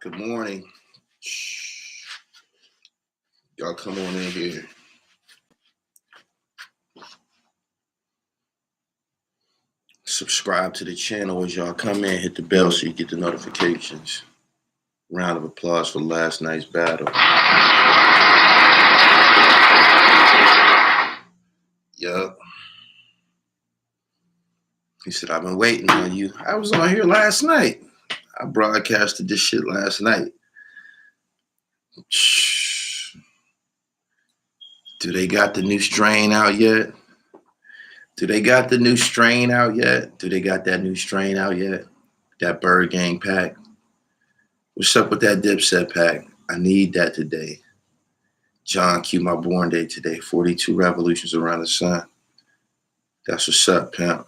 Good morning. Y'all come on in here. Subscribe to the channel as y'all come in. Hit the bell so you get the notifications. Round of applause for last night's battle. Yup. He said, I've been waiting on you. I was on here last night. I broadcasted this shit last night. Do they got the new strain out yet? Do they got the new strain out yet? Do they got that new strain out yet? That Bird Gang pack? What's up with that Dipset pack? I need that today. John Q, my born day today. 42 revolutions around the sun. That's what's up, pimp.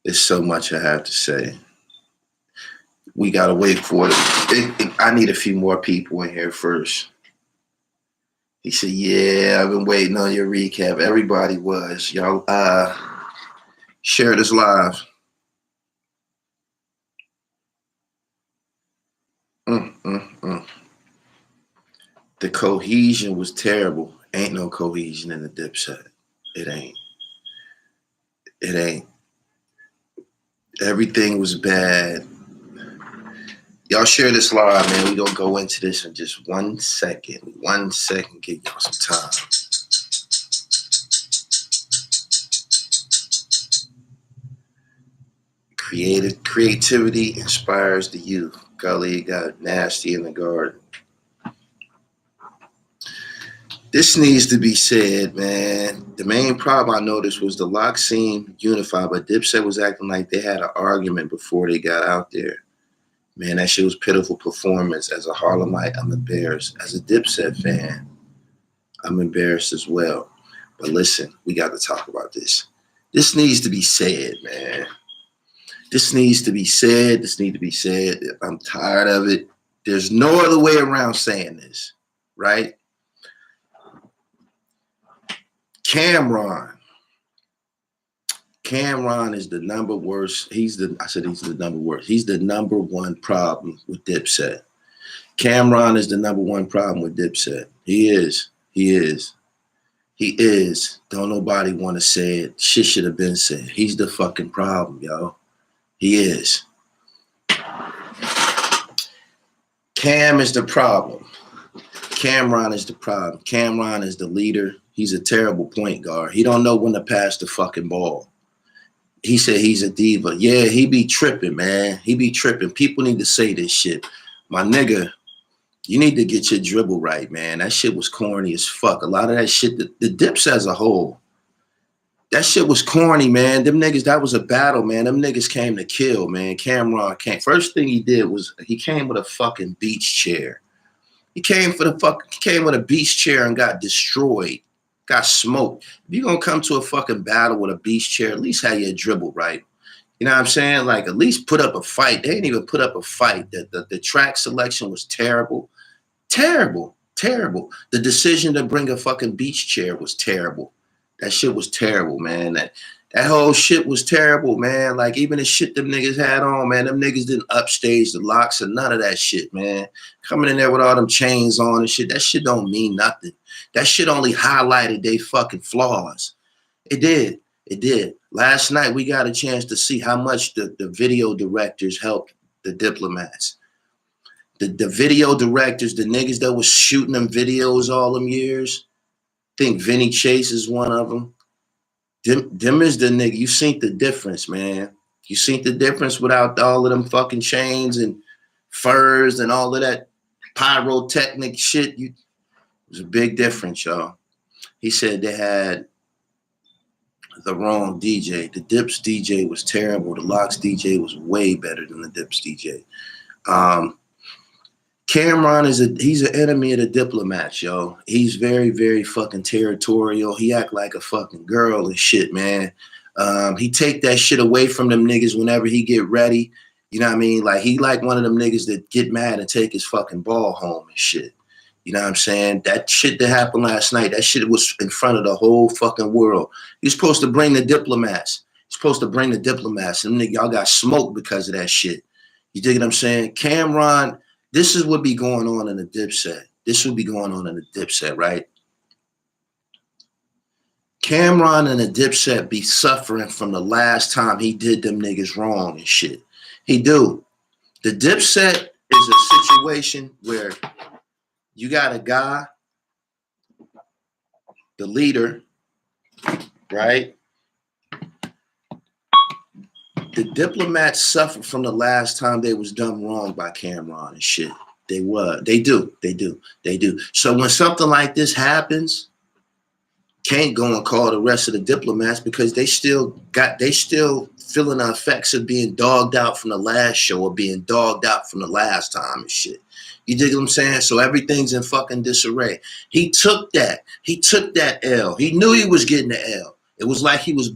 There's so much I have to say. We gotta wait for it. I need a few more people in here first. He said, yeah, I've been waiting on your recap. Everybody was. Y'all share this live. The cohesion was terrible. Ain't no cohesion in the Dipset. It ain't. It ain't. Everything was bad. Y'all share this live, man. We gonna go into this in just 1 second. 1 second, give y'all some time. Creativity inspires the youth. Gully got nasty in the garden. This needs to be said, man. The main problem I noticed was the lock seemed unified, but Dipset was acting like they had an argument before they got out there. Man, that shit was pitiful performance. As a Harlemite, I'm embarrassed. As a Dipset fan, I'm embarrassed as well. But listen, we got to talk about this. This needs to be said, man. This needs to be said. This needs to be said. I'm tired of it. There's no other way around saying this, right? Cameron is the number worst. He's the number worst. He's the number one problem with Dipset. Cameron is the number one problem with Dipset. He is. Don't nobody want to say it. Shit should have been said. He's the fucking problem, yo. He is. Cam is the problem. Cameron is the problem. Cameron is the leader. He's a terrible point guard. He don't know when to pass the fucking ball. He said he's a diva. Yeah, he be tripping, man. He be tripping. People need to say this shit. My nigga, you need to get your dribble right, man. That shit was corny as fuck. A lot of that shit, the Dips as a whole, that shit was corny, man. Them niggas, that was a battle, man. Them niggas came to kill, man. Cameron came. First thing he did was he came with a fucking beach chair. He came with a beach chair and got destroyed. Got smoked. If you're gonna come to a fucking battle with a beach chair, at least have your dribble right. You know what I'm saying? Like, at least put up a fight. They didn't even put up a fight. The track selection was terrible. Terrible. The decision to bring a fucking beach chair was terrible. That shit was terrible, man. That whole shit was terrible, man. Like, even the shit them niggas had on, man, them niggas didn't upstage the locks and none of that shit, man. Coming in there with all them chains on and shit, that shit don't mean nothing. That shit only highlighted they fucking flaws. It did. Last night, we got a chance to see how much the video directors helped the Diplomats. The video directors, the niggas that was shooting them videos all them years, I think Vinny Chase is one of them. Them is the nigga. You seen the difference, man. You seen the difference without all of them fucking chains and furs and all of that pyrotechnic shit. It was a big difference, y'all. He said they had the wrong DJ. The Dips DJ was terrible. The Locks DJ was way better than the Dips DJ. Cameron he's an enemy of the Diplomats, yo. He's very, very fucking territorial. He act like a fucking girl and shit, man. He take that shit away from them niggas whenever he get ready. You know what I mean? Like, he like one of them niggas that get mad and take his fucking ball home and shit. You know what I'm saying? That shit that happened last night, that shit was in front of the whole fucking world. You're supposed to bring the Diplomats. You're supposed to bring the Diplomats. And nigga, y'all got smoked because of that shit. You dig what I'm saying? Cameron, this is what be going on in the Dipset. This would be going on in the Dipset, right? Cameron and the Dipset be suffering from the last time he did them niggas wrong and shit. He do. The Dipset is a situation where you got a guy, the leader, right? The Diplomats suffer from the last time they was done wrong by Cameron and shit. They do. So when something like this happens, can't go and call the rest of the Diplomats because they still feeling the effects of being dogged out from the last show or being dogged out from the last time and shit. You dig what I'm saying? So everything's in fucking disarray. He took that L. He knew he was getting the L. It was like he was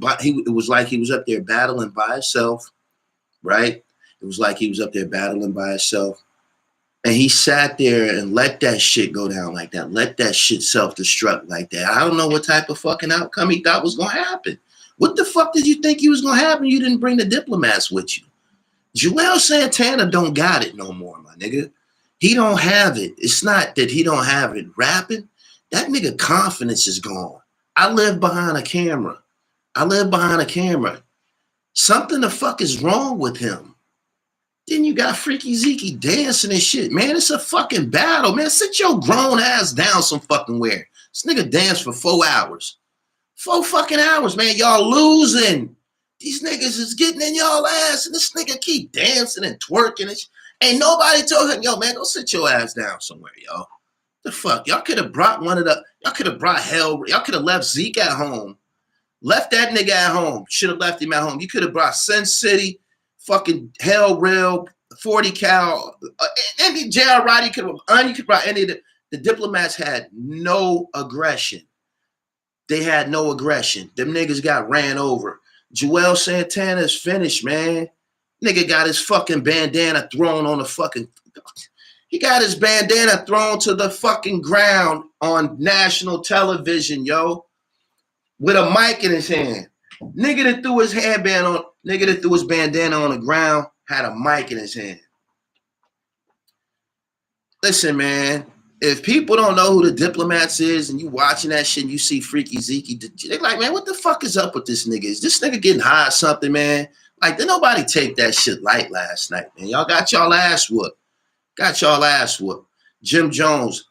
up there battling by himself, right? It was like he was up there battling by himself. And he sat there and let that shit go down like that. Let that shit self-destruct like that. I don't know what type of fucking outcome he thought was going to happen. What the fuck did you think he was going to happen? You didn't bring the Diplomats with you. Joel Santana don't got it no more, my nigga. He don't have it. It's not that he don't have it rapping. That nigga confidence is gone. I live behind a camera. Something the fuck is wrong with him. Then you got Freaky Zeke dancing and shit. Man, it's a fucking battle, man. Sit your grown ass down some fucking where. This nigga danced for 4 hours. 4 fucking hours, man. Y'all losing. These niggas is getting in y'all ass, and this nigga keep dancing and twerking and shit. Ain't nobody told him, yo, man, go sit your ass down somewhere, yo. The fuck? Y'all could have brought y'all could have brought hell. Y'all could have left Zeke at home. Left that nigga at home. Should have left him at home. You could have brought Sin City, fucking Hell Real, 40 Cal, any J.R. Roddy could have, you could brought any of the Diplomats had no aggression. They had no aggression. Them niggas got ran over. Joel Santana is finished, man. Nigga got his fucking bandana thrown on the fucking, he got his bandana thrown to the fucking ground on national television, yo, with a mic in his hand. Nigga that threw his bandana on the ground had a mic in his hand. Listen, man, if people don't know who the Diplomats is and you watching that shit and you see Freaky Zeke, they're like, man, what the fuck is up with this nigga? Is this nigga getting high or something, man? Like, did nobody take that shit light last night, man? Y'all got y'all ass whooped. Jim Jones.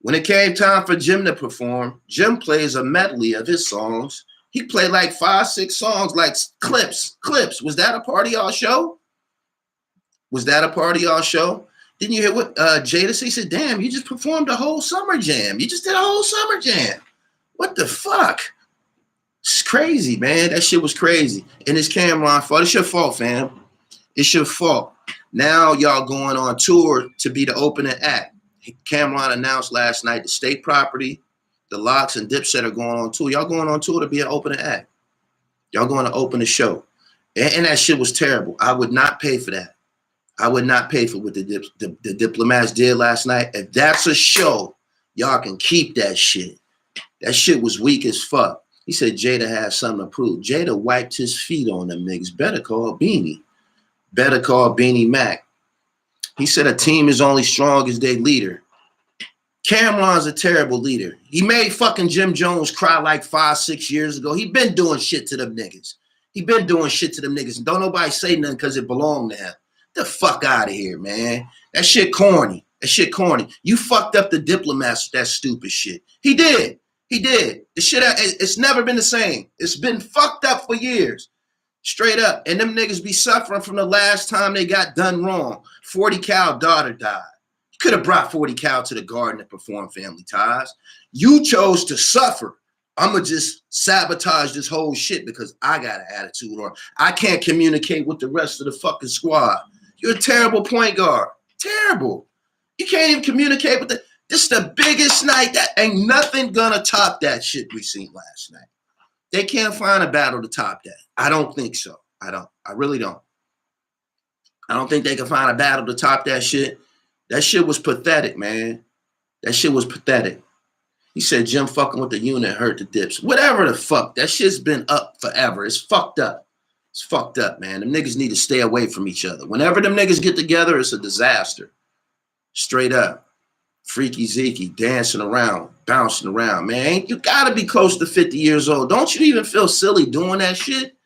When it came time for Jim to perform, Jim plays a medley of his songs. He played like 5, 6 songs, like clips. Was that a part of y'all show? Didn't you hear what Jada said? He said, damn, you just performed a whole summer jam. You just did a whole summer jam. What the fuck? It's crazy, man. That shit was crazy. And it's Cameron's fault. It's your fault, fam. It's your fault. Now y'all going on tour to be the opening act. Cameron announced last night the State Property, the Locks, and Dipset are going on tour. Y'all going on tour to be an opening act. Y'all going to open the show. And that shit was terrible. I would not pay for that. I would not pay for what the Diplomats did last night. If that's a show, y'all can keep that shit. That shit was weak as fuck. He said Jada has something to prove. Jada wiped his feet on them niggas. Better call Beanie. Better call Beanie Mac. He said a team is only strong as their leader. Cameron's a terrible leader. He made fucking Jim Jones cry like 5, 6 years ago. He been doing shit to them niggas. And don't nobody say nothing because it belonged to him. The fuck out of here, man. That shit corny. You fucked up the Diplomats with that stupid shit. He did. The shit, it's never been the same. It's been fucked up for years. Straight up. And them niggas be suffering from the last time they got done wrong. 40 Cal daughter died. You could have brought 40 Cal to the Garden to perform Family Ties. You chose to suffer. I'm going to just sabotage this whole shit because I got an attitude or I can't communicate with the rest of the fucking squad. You're a terrible point guard. Terrible. You can't even communicate with this is the biggest night. That ain't nothing gonna top that shit we seen last night. They can't find a battle to top that. I don't think so. I really don't. I don't think they can find a battle to top that shit. That shit was pathetic, man. That shit was pathetic. He said Jim fucking with the unit hurt the Dips. Whatever the fuck. That shit's been up forever. It's fucked up. It's fucked up, man. Them niggas need to stay away from each other. Whenever them niggas get together, it's a disaster. Straight up. Freaky Zeke dancing around, bouncing around. Man, you gotta be close to 50 years old. Don't you even feel silly doing that shit?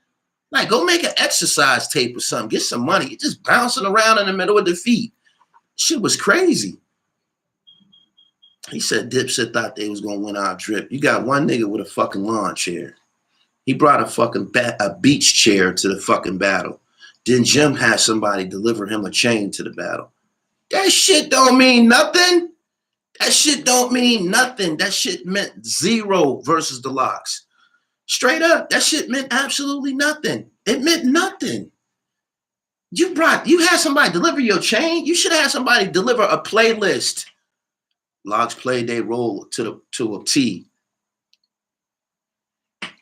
Like, go make an exercise tape or something. Get some money. You're just bouncing around in the middle of the feet. Shit was crazy. He said Dipset thought they was gonna win our drip. You got one nigga with a fucking lawn chair. He brought a fucking a beach chair to the fucking battle. Then Jim had somebody deliver him a chain to the battle. That shit don't mean nothing. That shit don't mean nothing. That shit meant zero versus the Locks. Straight up, that shit meant absolutely nothing. It meant nothing. You had somebody deliver your chain. You should have had somebody deliver a playlist. Locks played their role to a T.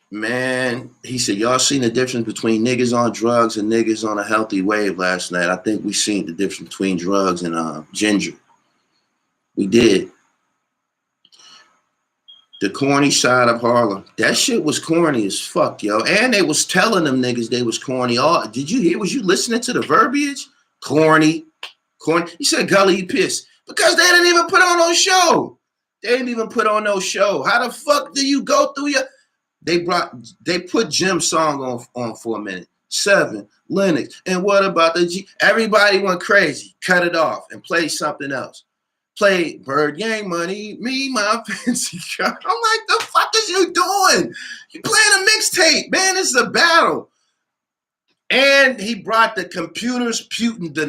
Man, he said, y'all seen the difference between niggas on drugs and niggas on a healthy wave last night. I think we seen the difference between drugs and ginger. We did. The corny side of Harlem. That shit was corny as fuck, yo. And they was telling them niggas they was corny. Oh, did you hear? Was you listening to the verbiage? Corny. Corny. He said, Gully, you pissed. Because they didn't even put on no show. They didn't even put on no show. How the fuck do you go through your... They put Jim's song on for a minute. 7, Lennox. And what about the G? Everybody went crazy. Cut it off and play something else. Play Bird Gang Money, Me, My Fancy Car. I'm like, the fuck is you doing? You playing a mixtape, man. It's a battle. And he brought the Computers Putin, the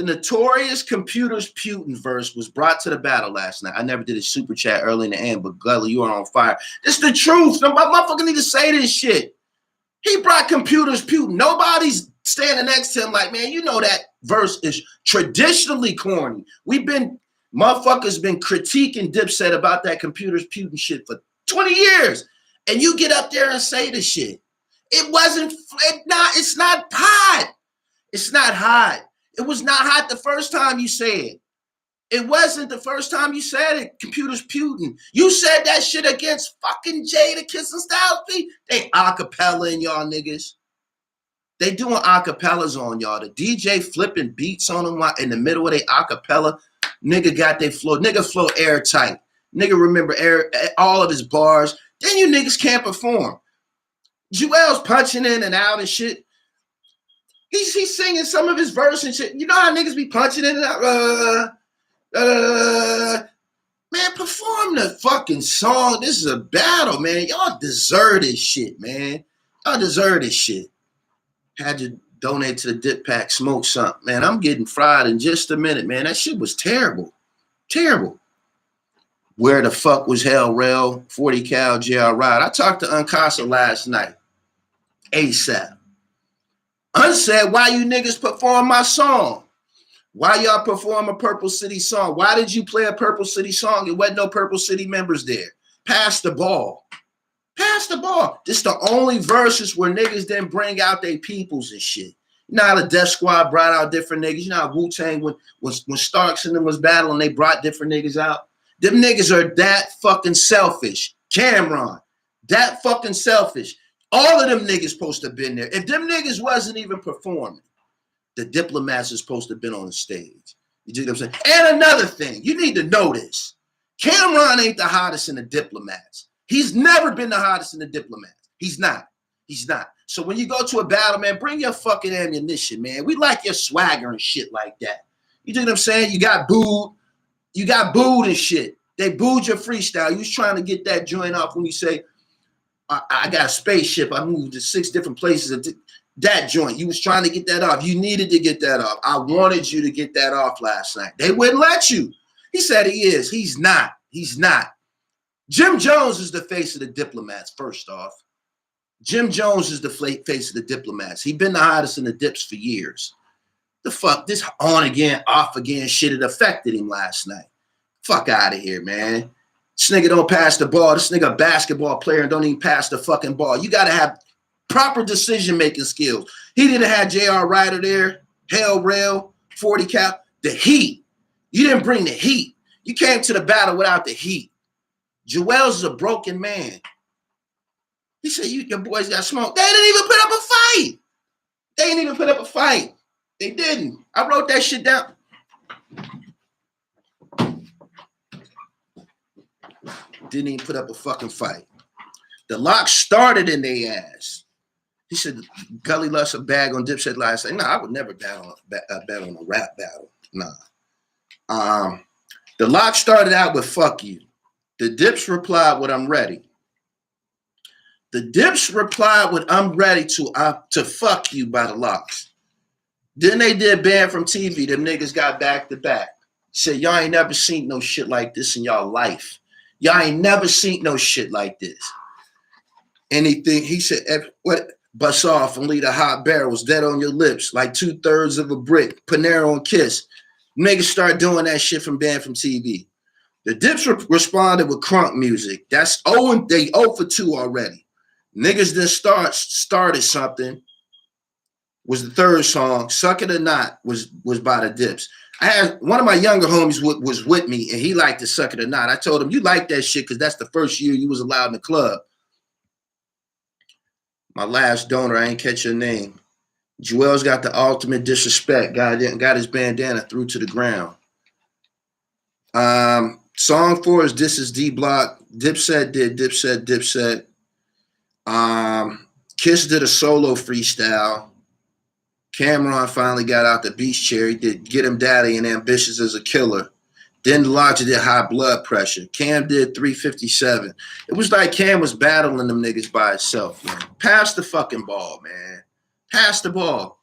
notorious Computers Putin verse was brought to the battle last night. I never did a super chat early in the end, but Gully, you are on fire. This the truth. No motherfucker need to say this shit. He brought Computers Putin. Nobody's standing next to him like, man, you know that verse is traditionally corny. Motherfuckers been critiquing Dipset about that Computers Putin shit for 20 years. And you get up there and say the shit. It's not hot. It's not hot. It was not hot the first time you said it. It wasn't the first time you said it, Computers Putin. You said that shit against fucking Jada Kissing Styles P. They acapella in y'all niggas. They doing acapellas on y'all. The DJ flipping beats on them in the middle of their acapella. Nigga got their flow. Nigga flow airtight. Nigga remember all of his bars. Then you niggas can't perform. Joel's punching in and out and shit. He's singing some of his verse and shit. You know how niggas be punching in and out? Man, perform the fucking song. This is a battle, man. Y'all deserve this shit, man. Y'all deserve this shit. Had to donate to the dip pack, smoke something. Man, I'm getting fried in just a minute, man. That shit was terrible. Terrible. Where the fuck was Hell Rail, 40 Cal, JR Rod? I talked to Uncasa last night. ASAP. Unsaid, why you niggas perform my song? Why y'all perform a Purple City song? Why did you play a Purple City song? There wasn't no Purple City members there. Pass the ball. Pass the ball. This the only verses where niggas didn't bring out their peoples and shit. You know how the Death Squad brought out different niggas? You know how Wu-Tang, when Starks and them was battling, they brought different niggas out? Them niggas are that fucking selfish. Cameron, that fucking selfish. All of them niggas supposed to have been there. If them niggas wasn't even performing, the Diplomats is supposed to have been on the stage. You see what I'm saying? And another thing, you need to know this. Cameron ain't the hottest in the Diplomats. He's never been the hottest in the Diplomats. He's not. He's not. So when you go to a battle, man, bring your fucking ammunition, man. We like your swagger and shit like that. You know what I'm saying? You got booed. You got booed and shit. They booed your freestyle. You was trying to get that joint off when you say, I got a spaceship. I moved to 6 different places. That joint, you was trying to get that off. You needed to get that off. I wanted you to get that off last night. They wouldn't let you. He said he is. He's not. He's not. Jim Jones is the face of the Diplomats, first off. Jim Jones is the face of the Diplomats. He's been the hottest in the dips for years. The fuck, this on again, off again shit, it affected him last night. Fuck out of here, man. This nigga don't pass the ball. This nigga a basketball player and don't even pass the fucking ball. You got to have proper decision-making skills. He didn't have J.R. Ryder there, Hell Rail, 40 Cal. The heat. You didn't bring the heat. You came to the battle without the heat. Joel's is a broken man. He said, your boys got smoked. They didn't even put up a fight. They didn't even put up a fight. They didn't. I wrote that shit down. Didn't even put up a fucking fight. The lock started in their ass. He said, Gully lost a bag on Dipset last night. Nah, I would never bet on a rap battle. Nah. The lock started out with fuck you. The Dips replied with I'm ready. The Dips replied with I'm ready to fuck you by the locks. Then they did ban from TV. Them niggas got back to back. Said, y'all ain't never seen no shit like this in y'all life. Y'all ain't never seen no shit like this. Anything, he said, what? Bust off and leave the hot barrels dead on your lips like 2/3 of a brick. Panero and Kiss. Niggas start doing that shit from banned from TV. The Dips responded with crunk music. That's 0 for 2 already. Niggas then started something. Was the third song. Suck It or Not was by the Dips. I had one of my younger homies was with me, and he liked to Suck It or Not. I told him, you like that shit because that's the first year you was allowed in the club. My last donor, I ain't catch your name. Joel's got the ultimate disrespect. Got his bandana through to the ground. Song 4 is This Is D Block. Dipset did Dipset. Kiss did a solo freestyle. Cameron finally got out the beach chair. He did Get Him Daddy and Ambitious as a Killer. Then Logic did High Blood Pressure. Cam did 357. It was like Cam was battling them niggas by itself, man. Pass the fucking ball, man. Pass the ball.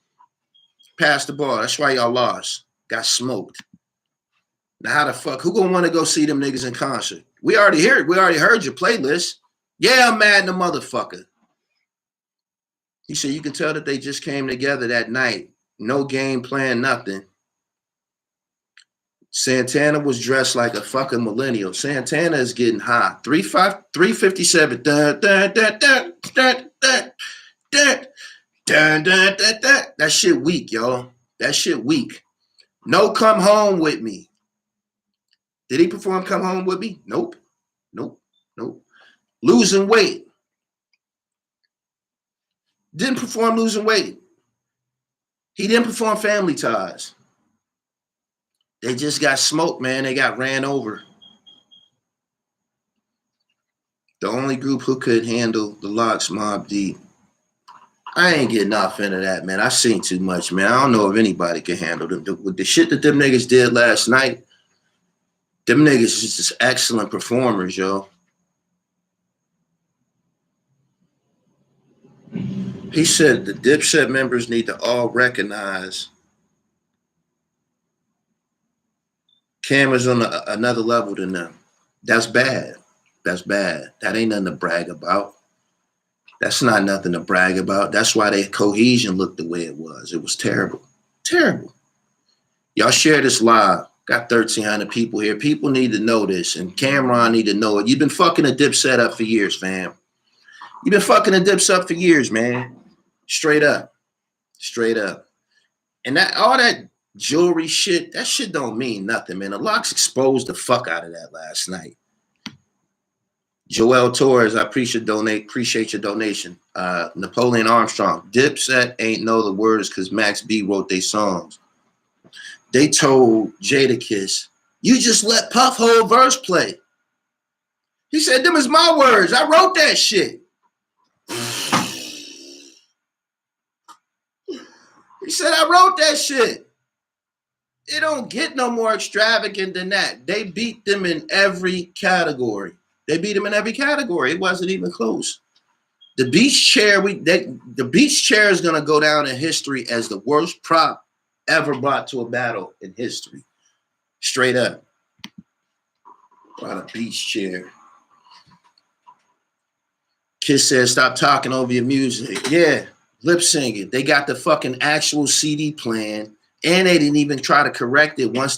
Pass the ball. That's why y'all lost. Got smoked. Now how the fuck? Who gonna want to go see them niggas in concert? We already heard your playlist. Yeah, I'm mad in the motherfucker. He said you can tell that they just came together that night. No game plan, nothing. Santana was dressed like a fucking millennial. Santana is getting high. 357. That shit weak, y'all. That shit weak. No Come Home With Me. Did he perform Come Home With Me? Nope. Losing Weight. Didn't perform Losing Weight. He didn't perform Family Ties. They just got smoked, man. They got ran over. The only group who could handle the locks, Mobb Deep. I ain't getting off into that, man. I've seen too much, man. I don't know if anybody can handle them. With the shit that them niggas did last night, them niggas is just excellent performers, yo. He said the Dipset members need to all recognize Cam is on another level than them. That's bad. That's bad. That ain't nothing to brag about. That's not nothing to brag about. That's why their cohesion looked the way it was. It was terrible. Terrible. Y'all share this live. Got 1,300 people here. People need to know this, and Cameron need to know it. You've been fucking a Dipset up for years, fam. You've been fucking a Dipset up for years, man. Straight up. Straight up. And that all that jewelry shit, that shit don't mean nothing, man. The locks exposed the fuck out of that last night. Joel Torres, I appreciate your donation. Napoleon Armstrong, Dipset ain't know the words because Max B wrote their songs. They told Jadakiss, you just let Puff whole verse play. He said, them is my words. I wrote that shit. He said, I wrote that shit. It don't get no more extravagant than that. They beat them in every category. They beat them in every category. It wasn't even close. The beach chair, the beach chair is gonna go down in history as the worst prop ever brought to a battle in history. Straight up. Brought a beach chair. Kiss said, stop talking over your music. Yeah, lip singing. They got the fucking actual CD playing, and they didn't even try to correct it once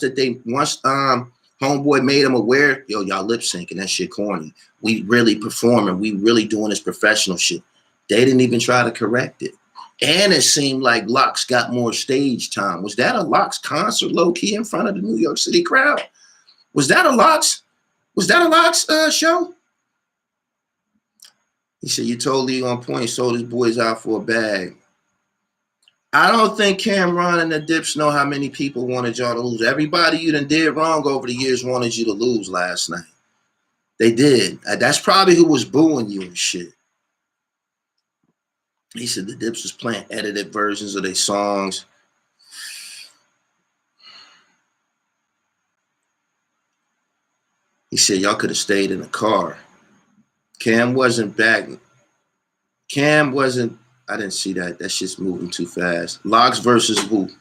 Homeboy made them aware, yo, y'all lip syncing, that shit corny. We really performing. We really doing this professional shit. They didn't even try to correct it. And it seemed like Locks got more stage time. Was that a Locks concert low-key in front of the New York City crowd? Was that a Locks show? He said, you totally on point. Sold his boys out for a bag. I don't think Cameron and the Dips know how many people wanted y'all to lose. Everybody you done did wrong over the years wanted you to lose last night. They did. That's probably who was booing you and shit. He said the Dips was playing edited versions of their songs. He said y'all could have stayed in the car. Cam wasn't back. Cam wasn't. I didn't see that. That shit's moving too fast. Locks versus Whoop.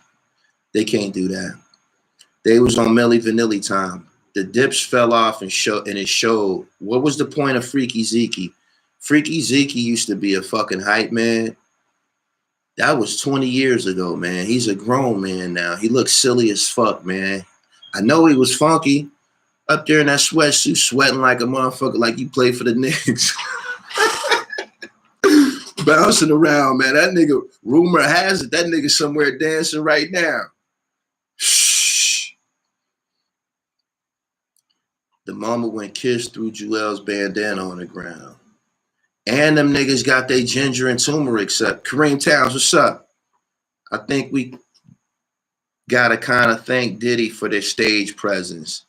They can't do that. They was on Milli Vanilli time. The Dips fell off and it showed. What was the point of Freaky Zeke? Freaky Zeke used to be a fucking hype man. That was 20 years ago, man. He's a grown man now. He looks silly as fuck, man. I know he was funky up there in that sweatsuit, sweating like a motherfucker, like you played for the Knicks. Bouncing around, man. That nigga, rumor has it, that nigga somewhere dancing right now. Shh. The moment when Kiss threw Joel's bandana on the ground. And them niggas got their ginger and turmeric up. Kareem Towns, what's up? I think we gotta kind of thank Diddy for their stage presence.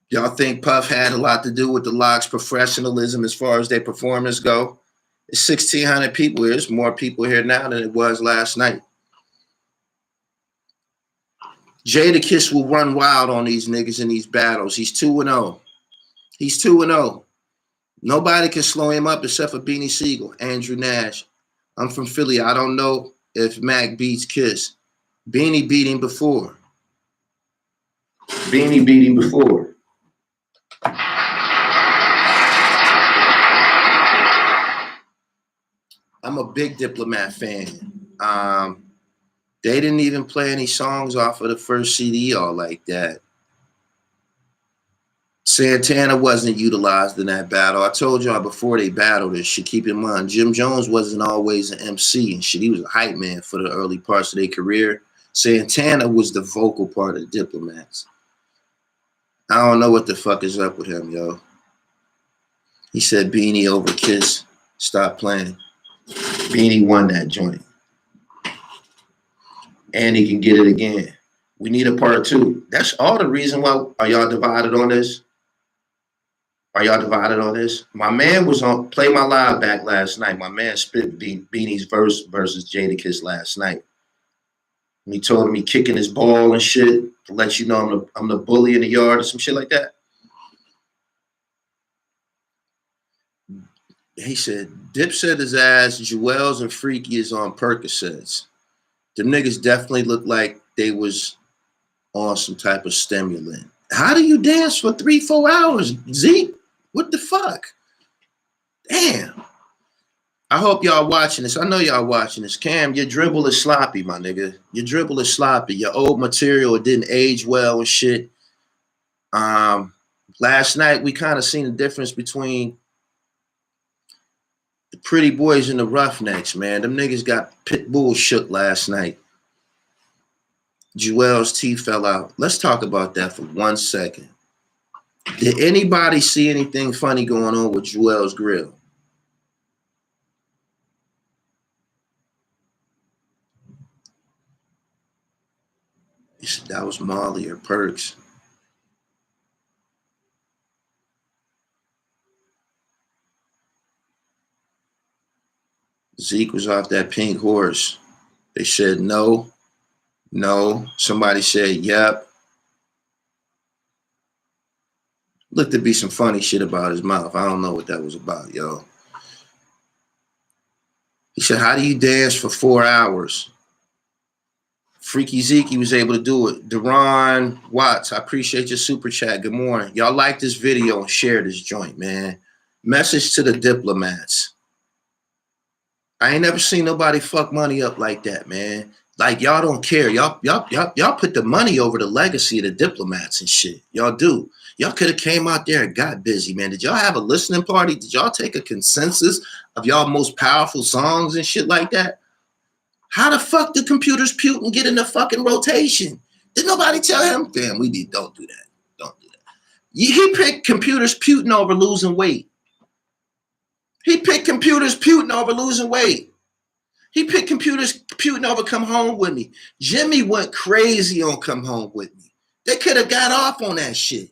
Y'all think Puff had a lot to do with the Locks' professionalism as far as their performance go? It's 1,600 people here. There's more people here now than it was last night. Jadakiss will run wild on these niggas in these battles. He's 2-0. He's 2-0. Nobody can slow him up except for Beanie Siegel, Andrew Nash. I'm from Philly. I don't know if Mac beats Kiss. Beanie beat him before. Beanie beat him before. I'm a big Diplomat fan. They didn't even play any songs off of the first CD all like that. Santana wasn't utilized in that battle. I told y'all before they battled this shit, keep in mind, Jim Jones wasn't always an MC and shit. He was a hype man for the early parts of their career. Santana was the vocal part of the Diplomats. I don't know what the fuck is up with him, yo. He said Beanie over Kiss. Stop playing. Beanie won that joint. And he can get it again. We need a part 2. That's all the reason why. Are y'all divided on this? Are y'all divided on this? My man was on Play My Live back last night. My man spit Beanie's verse versus Jadakiss last night. And he told him he kicking his ball and shit to let you know I'm the bully in the yard or some shit like that. He said, Dip said his ass, Joel's and Freaky is on Percocets. Them niggas definitely look like they was on some type of stimulant. How do you dance for 3-4 hours, Zeke? What the fuck? Damn. I hope y'all watching this. I know y'all watching this. Cam, your dribble is sloppy, my nigga. Your dribble is sloppy. Your old material, it didn't age well and shit. Last night, we kind of seen the difference between the Pretty Boys and the Roughnecks, man. Them niggas got pit bull shook last night. Joel's teeth fell out. Let's talk about that for 1 second. Did anybody see anything funny going on with Joel's grill? That was Marley or Perks. Zeke was off that pink horse. They said no. No. Somebody said yep. Looked to be some funny shit about his mouth. I don't know what that was about, yo. He said, how do you dance for 4 hours? Freaky Zeke was able to do it. Deron Watts, I appreciate your super chat. Good morning. Y'all like this video and share this joint, man. Message to the Diplomats. I ain't never seen nobody fuck money up like that, man. Like, y'all don't care. Y'all put the money over the legacy of the Diplomats and shit. Y'all do. Y'all could have came out there and got busy, man. Did y'all have a listening party? Did y'all take a consensus of y'all most powerful songs and shit like that? How the fuck did Computers Putin get in the fucking rotation? Did nobody tell him? Damn, don't do that. Don't do that. He picked Computers Putin over losing weight. He picked computers Putin over losing weight. He picked computers Putin over Come Home With Me. Jimmy went crazy on Come Home With Me. They could have got off on that shit.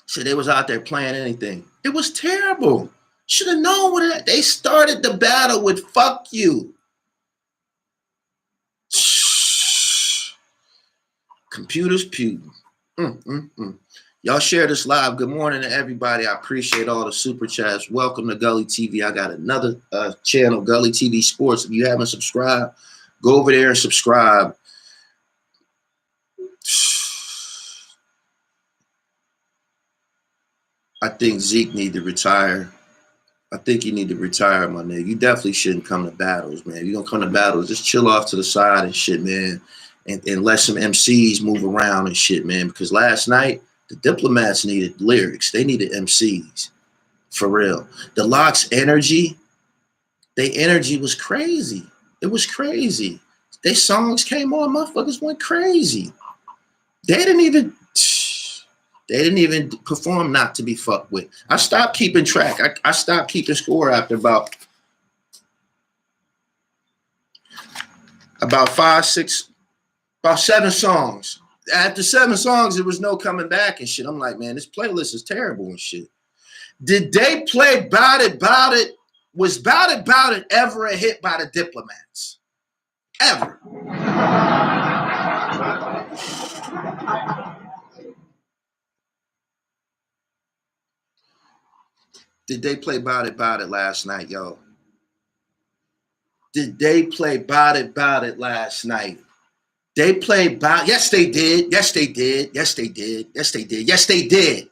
So they was out there playing anything. It was terrible. Should have known what it. They started the battle with "fuck you." Computers Putin. Y'all share this live. Good morning to everybody. I appreciate all the super chats. Welcome to Gully TV. I got another channel, Gully TV Sports. If you haven't subscribed, go over there and subscribe. I think Zeke need to retire. I think you need to retire, my nigga. You definitely shouldn't come to battles, man. If you're going to come to battles, just chill off to the side and shit, man. And let some MCs move around and shit, man. Because last night, the Diplomats needed lyrics. They needed MCs. For real. The Locks' energy, their energy was crazy. It was crazy. Their songs came on, motherfuckers went crazy. They didn't even perform Not to Be Fucked With. I stopped keeping track. I stopped keeping score after about 7 songs. After 7 songs, there was no coming back and shit. I'm like, man, this playlist is terrible and shit. Did they play Bout It, Bout It? Was Bout It, Bout It ever a hit by the Diplomats? Ever. Did they play Bout It, Bout It last night, yo? Did they play Bout It last night? They played yes, they did. Yes, they did. Yes, they did. Yes, they did. Yes, they did.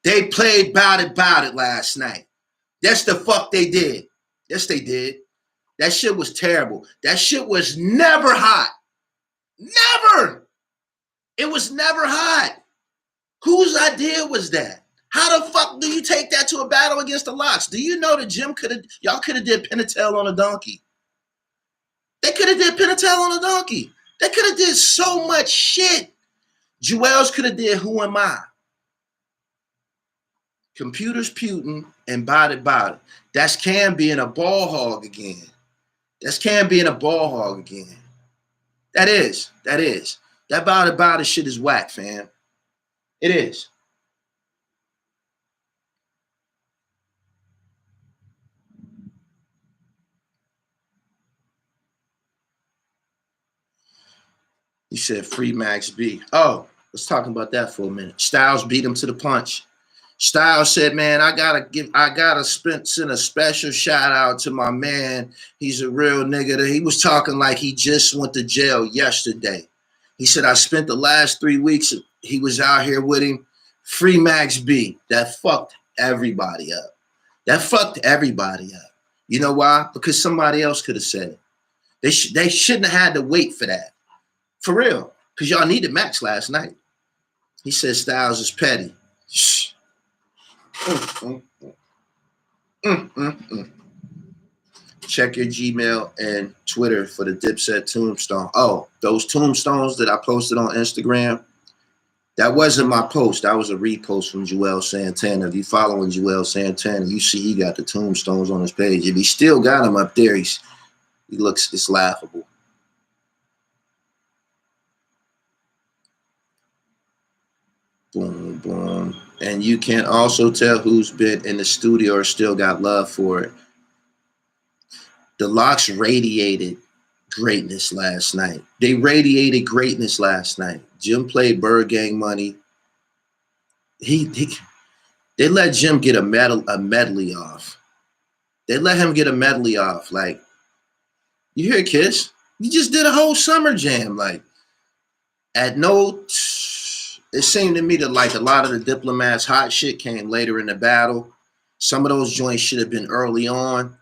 They played Bout It last night. Yes, the fuck they did. Yes, they did. That shit was terrible. That shit was never hot. Never. It was never hot. Whose idea was that? How the fuck do you take that to a battle against the Locks? Do you know that y'all could have did Pennatel on a donkey? They could have did Pennatel on a donkey. They could have did so much shit. Jewels could have did Who Am I? Computers Putin and Bout It, Bout It. That's Cam being a ball hog again. That's Cam being a ball hog again. That is. That Bout It shit is whack, fam. It is. He said free Max B. Oh, let's talk about that for a minute. Styles beat him to the punch. Styles said, man, I gotta send a special shout out to my man. He's a real nigga. He was talking like he just went to jail yesterday. He said, I spent the last 3 weeks, he was out here with him. Free Max B. That fucked everybody up. You know why? Because somebody else could have said it. They shouldn't have had to wait for that. For real. Because y'all needed Max last night. He said Styles is petty. Check your Gmail and Twitter for the Dipset tombstone. Oh, those tombstones that I posted on Instagram, that wasn't my post. That was a repost from Joel Santana. If you following Joel Santana, you see he got the tombstones on his page. If he still got them up there, it's laughable. Boom, boom. And you can also tell who's been in the studio or still got love for it. The Locks radiated greatness last night. They radiated greatness last night. Jim played Bird Gang Money. They let Jim get a medley off. They let him get a medley off. Like, you hear Kiss? You just did a whole summer jam. Like, at no... It seemed to me that like a lot of the Diplomats' hot shit came later in the battle. Some of those joints should have been early on.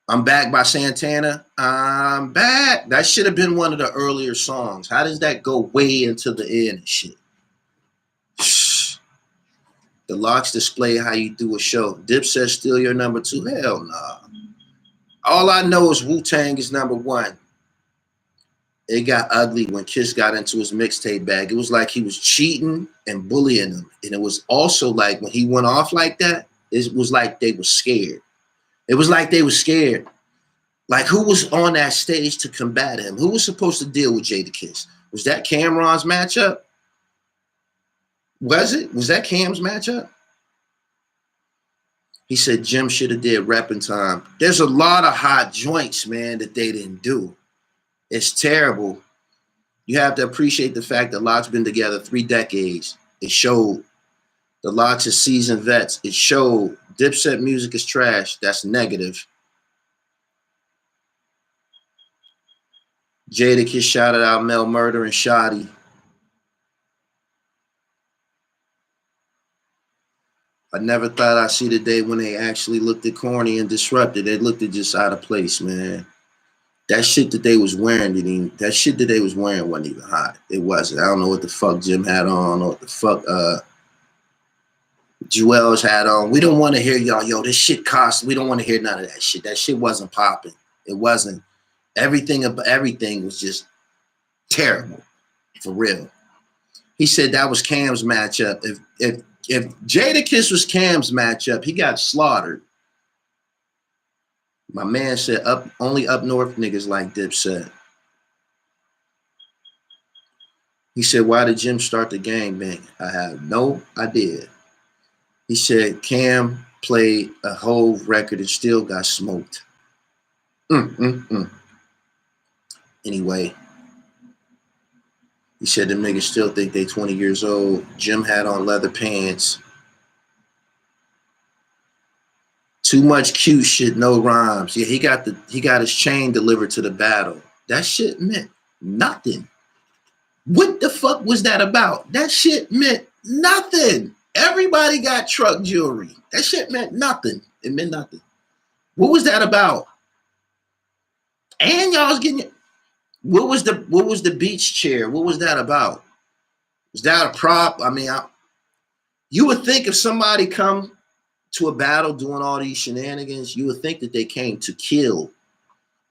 I'm Back by Santana. I'm back. That should have been one of the earlier songs. How does that go way into the end and shit? The Locks display how you do a show. Dipset still your number 2? Hell nah. All I know is Wu-Tang is number 1. it got ugly when Kiss got into his mixtape bag. It was like he was cheating and bullying them. And it was also like when he went off like that, it was like they were scared. It was like they were scared. Like, who was on that stage to combat him? Who was supposed to deal with Jadakiss? Was that Cameron's matchup? Was it? Was that Cam's matchup? He said Jim should have did Reppin' Time. There's a lot of hot joints, man, that they didn't do. It's terrible. You have to appreciate the fact that Loc's been together 3 decades. It showed. The Loc's are seasoned vets. It showed. Dipset music is trash. That's negative. Jadakiss shouted out Mel Murder and Shady. I never thought I'd see the day when they actually looked at corny and disrupted. They looked at just out of place, man. That shit that they was wearing that shit that they was wearing wasn't even hot. It wasn't. I don't know what the fuck Jim had on or what the fuck Jewels had on. We don't want to hear y'all, yo, this shit cost. We don't want to hear none of that shit. That shit wasn't popping. It wasn't. Everything was just terrible, for real. He said that was Cam's matchup. If Jadakiss was Cam's matchup, he got slaughtered. My man said only up north niggas like Dipset. He said, why did Jim start the gangbang? I have no idea. He said Cam played a whole record and still got smoked. Anyway, he said them niggas still think they 20 years old. Jim had on leather pants. Too much cute shit, no rhymes. Yeah, he got his chain delivered to the battle. That shit meant nothing. What the fuck was that about? That shit meant nothing. Everybody got truck jewelry. That shit meant nothing. It meant nothing. What was that about? And y'all was getting. What was the beach chair? What was that about? Was that a prop? I mean, you would think if somebody come to a battle doing all these shenanigans, you would think that they came to kill.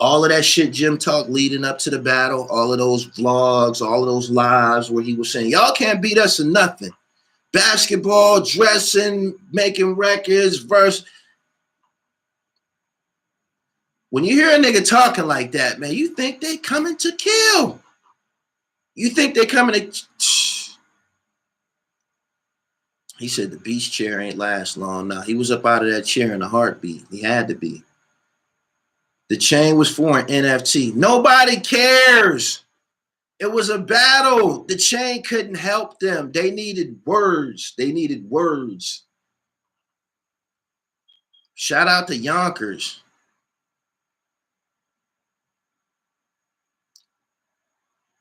All of that shit Jim talked leading up to the battle, all of those vlogs, all of those lives where he was saying, y'all can't beat us in nothing. Basketball, dressing, making records, verse. When you hear a nigga talking like that, man, you think they coming to kill. You think they coming to... He said the beach chair ain't last long. Now, he was up out of that chair in a heartbeat. He had to be. The chain was for an NFT. Nobody cares. It was a battle. The chain couldn't help them. They needed words. They needed words. Shout out to Yonkers.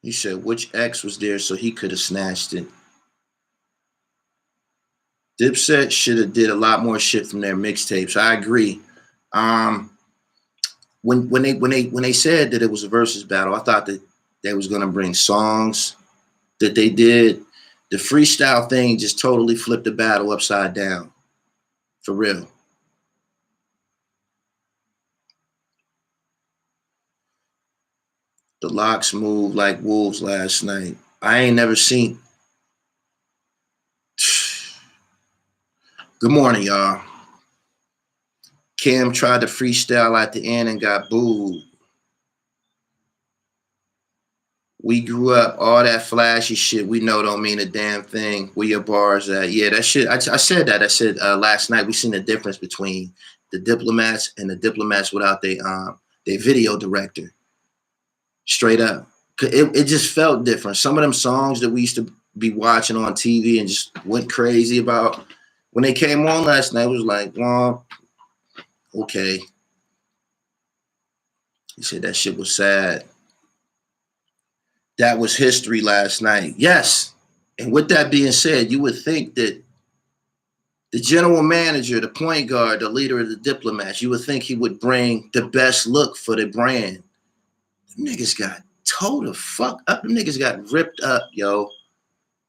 He said which X was there so he could have snatched it. Dipset should have did a lot more shit from their mixtapes. I agree. When they said that it was a versus battle, I thought that they was gonna bring songs that they did. The freestyle thing just totally flipped the battle upside down. For real. The Locks moved like wolves last night. I ain't never seen. Good morning, y'all. Cam tried to freestyle at the end and got booed. We grew up, all that flashy shit we know don't mean a damn thing. Where your bars at? Yeah, that shit, I said that. I said last night we seen the difference between the Diplomats and the Diplomats without their video director. Straight up. It just felt different. Some of them songs that we used to be watching on TV and just went crazy about, when they came on last night, it was like, well, okay. He said that shit was sad. That was history last night. Yes. And with that being said, you would think that the general manager, the point guard, the leader of the Diplomats, you would think he would bring the best look for the brand. Them niggas got tore the fuck up. Them niggas got ripped up, yo.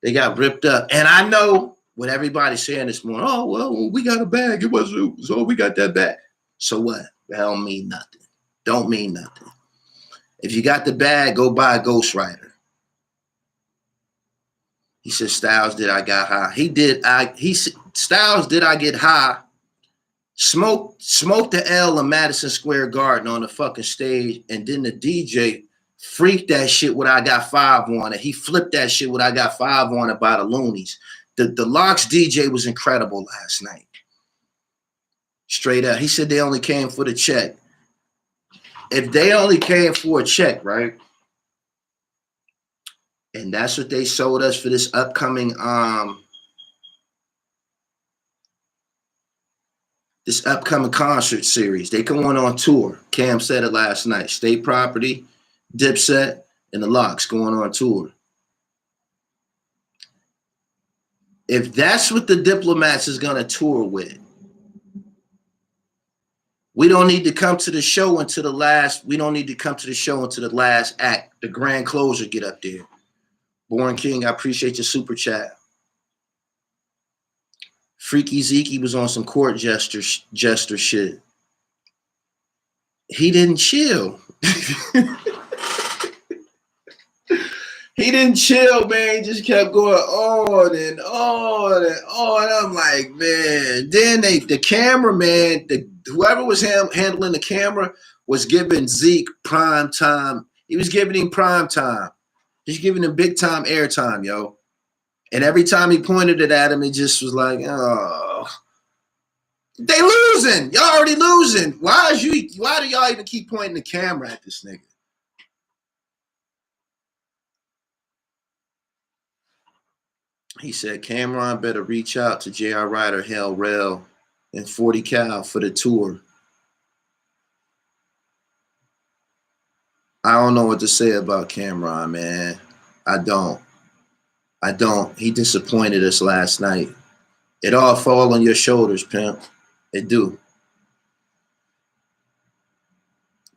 They got ripped up. And I know what everybody's saying this morning, oh, well, we got a bag. It was all we got that bag. So what? That don't mean nothing. Don't mean nothing. If you got the bag, go buy a ghostwriter. He said, Styles, did I got high? Styles, did I get high? Smoked the L in Madison Square Garden on the fucking stage, and then the DJ freaked that shit with I Got Five on it. He flipped that shit with I Got Five on it by the Loonies. The Locks DJ was incredible last night. Straight up. He said they only came for the check. If they only came for a check, right? And that's what they sold us for this upcoming concert series. They going on tour. Cam said it last night. State Property, Dipset, and the Locks going on tour. If that's what the Diplomats is going to tour with, we don't need to come to the show until the last. We don't need to come to the show until the last act. The grand closer get up there. Born King, I appreciate your super chat. Freaky Zeke was on some court jester shit. He didn't chill. He didn't chill, man. He just kept going on and on and on. I'm like, man. Then the cameraman, whoever was handling the camera was giving Zeke prime time. He was giving him prime time. He's giving him big time airtime, yo. And every time he pointed it at him, it just was like, oh, they losing. Y'all already losing. Why do y'all even keep pointing the camera at this nigga? He said, Cameron better reach out to J.R. Ryder, Hell Rel, and 40 Cal for the tour. I don't know what to say about Cameron, man. I don't. He disappointed us last night. It all fall on your shoulders, pimp. It do.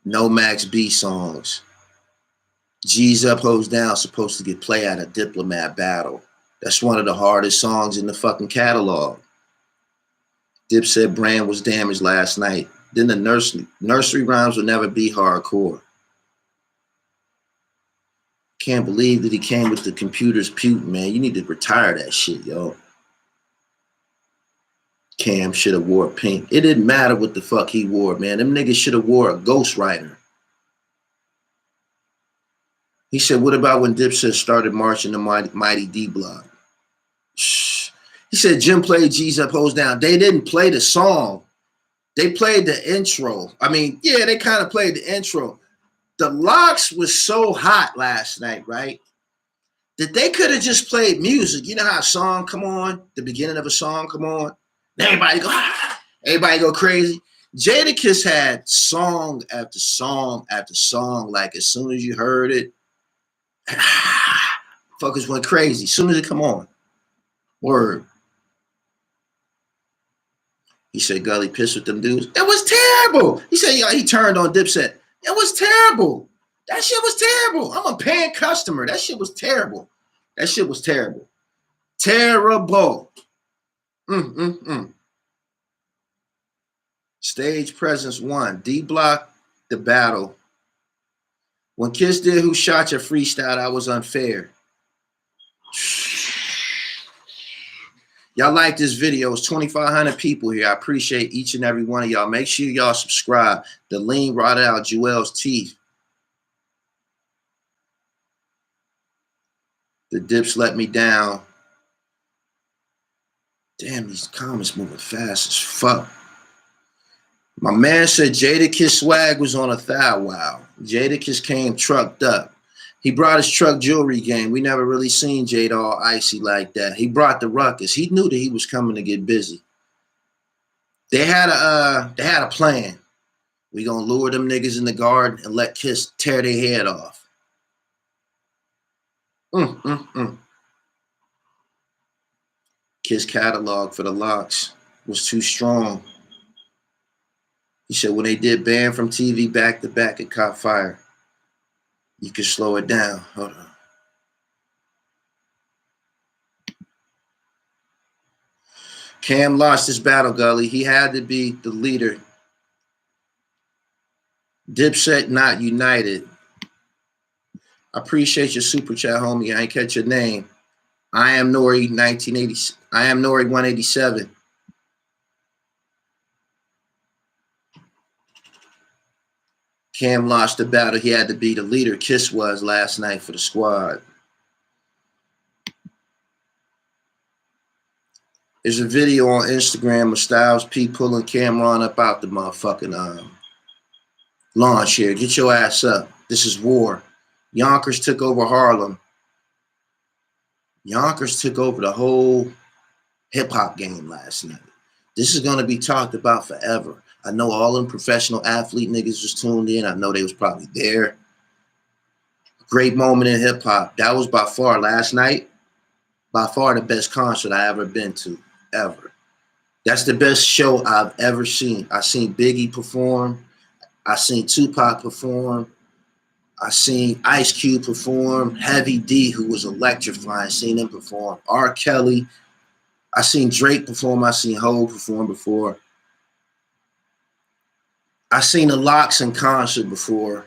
No Max B songs. G's Up, Hoes Down supposed to get play at a Diplomat battle. That's one of the hardest songs in the fucking catalog. Dipset brand was damaged last night. Then the nursery rhymes will never be hardcore. Can't believe that he came with the computer's putin', man. You need to retire that shit, yo. Cam should have wore pink. It didn't matter what the fuck he wore, man. Them niggas should have wore a ghostwriter. He said, what about when Dipset started marching the Mighty D Block? He said, Jim played G's Up, Hoes Down. They didn't play the song. They played the intro. I mean, yeah, they kind of played the intro. The Locks was so hot last night, right? That they could have just played music. You know how a song come on, the beginning of a song come on, and everybody go crazy. Jadakiss had song after song after song. Like as soon as you heard it, fuckers went crazy. As soon as it come on. Word. He said Gully pissed with them dudes. It was terrible. He said he turned on Dipset. It was terrible. That shit was terrible. I'm a paying customer. That shit was terrible. That shit was terrible. Terrible. Stage presence 1. D Block the battle. When Kiss did Who Shot Your freestyle, that was unfair. Y'all like this video. It's 2,500 people here. I appreciate each and every one of y'all. Make sure y'all subscribe. The lean rotted out Jewel's teeth. The Dips let me down. Damn, these comments moving fast as fuck. My man said Jadakiss swag was on a thigh. Wow. Jadakiss came trucked up. He brought his truck jewelry game. We never really seen Jade all icy like that. He brought the ruckus. He knew that he was coming to get busy. They had a plan. We gonna lure them niggas in the garden and let Kiss tear their head off. Kiss catalog for the Locks was too strong. He said when they did Ban from TV back to back, it caught fire. You can slow it down. Hold on. Cam lost his battle, Gully. He had to be the leader. Dipset not united. I appreciate your super chat, homie. I ain't catch your name. I am Nori 1980. I am Nori 187. Cam lost the battle. He had to be the leader. Kiss was last night for the squad. There's a video on Instagram of Styles P pulling Cameron up out the motherfucking lawn chair. Get your ass up. This is war. Yonkers took over Harlem. Yonkers took over the whole hip-hop game last night. This is going to be talked about forever. I know all them professional athlete niggas was tuned in. I know they was probably there. Great moment in hip-hop. That was by far last night, by far the best concert I ever been to, ever. That's the best show I've ever seen. I seen Biggie perform. I seen Tupac perform. I seen Ice Cube perform. Heavy D, who was electrifying, seen him perform. R. Kelly. I seen Drake perform. I seen Ho perform before. I seen the Locks in concert before.